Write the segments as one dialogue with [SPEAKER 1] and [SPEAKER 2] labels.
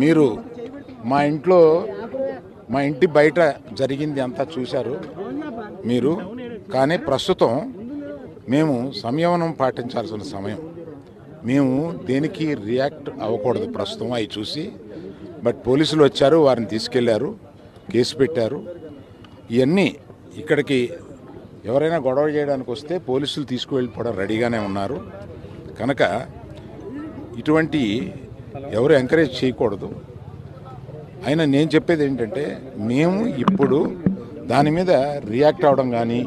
[SPEAKER 1] మీరు మా ఇంట్లో మా ఇంటి బయట జరిగింది అంతా చూశారు మీరు. కానీ ప్రస్తుతం మేము సంయమనం పాటించాల్సిన సమయం. మేము దేనికి రియాక్ట్ అవ్వకూడదు ప్రస్తుతం అవి చూసి. బట్ పోలీసులు వచ్చారు, వారిని తీసుకెళ్లారు, కేసు పెట్టారు. ఇవన్నీ ఇక్కడికి ఎవరైనా గొడవ చేయడానికి వస్తే పోలీసులు తీసుకువెళ్ళిపోవడం రెడీగానే ఉన్నారు. కనుక ఇటువంటి ఎవరు ఎంకరేజ్ చేయకూడదు. అయినా నేను చెప్పేది ఏంటంటే, మేము ఇప్పుడు దాని మీద రియాక్ట్ అవ్వడం కానీ,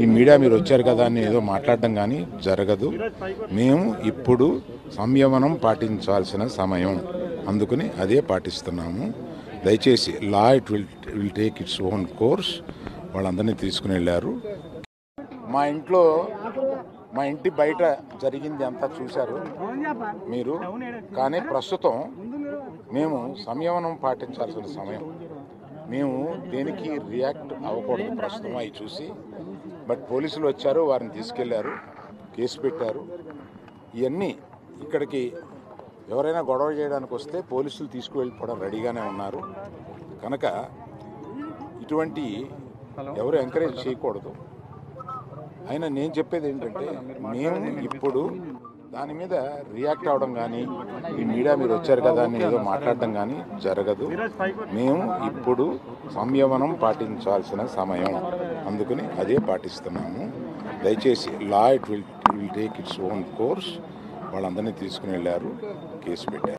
[SPEAKER 1] ఈ మీడియా మీరు వచ్చారు కదా అని ఏదో మాట్లాడడం కానీ జరగదు. మేము ఇప్పుడు సంయమనం పాటించాల్సిన సమయం, అందుకని అదే పాటిస్తున్నాము. దయచేసి law it will take its own course. వాళ్ళందరినీ తీసుకుని వెళ్ళారు. మా ఇంటి బయట జరిగింది అంతా చూశారు మీరు. కానీ ప్రస్తుతం మేము సంయమనం పాటించాల్సిన సమయం. మేము దేనికి రియాక్ట్ అవ్వకూడదు ప్రస్తుతం అవి చూసి. బట్ పోలీసులు వచ్చారు, వారిని తీసుకెళ్లారు, కేసు పెట్టారు. ఇవన్నీ ఇక్కడికి ఎవరైనా గొడవ చేయడానికి వస్తే పోలీసులు తీసుకువెళ్ళిపోవడం రెడీగానే ఉన్నారు. కనుక ఇటువంటి ఎవరు ఎంకరేజ్ చేయకూడదు. అయినా నేను చెప్పేది ఏంటంటే, మేము ఇప్పుడు దాని మీద రియాక్ట్ అవ్వడం కానీ, ఈ మీడియా మీరు వచ్చారు కదా అని ఏదో మాట్లాడడం కానీ జరగదు. మేము ఇప్పుడు సంయమనం పాటించాల్సిన సమయం, అందుకని అదే పాటిస్తున్నాము. దయచేసి law it will take its own course. వాళ్ళందరినీ తీసుకుని వెళ్ళారు, కేసు పెట్టారు.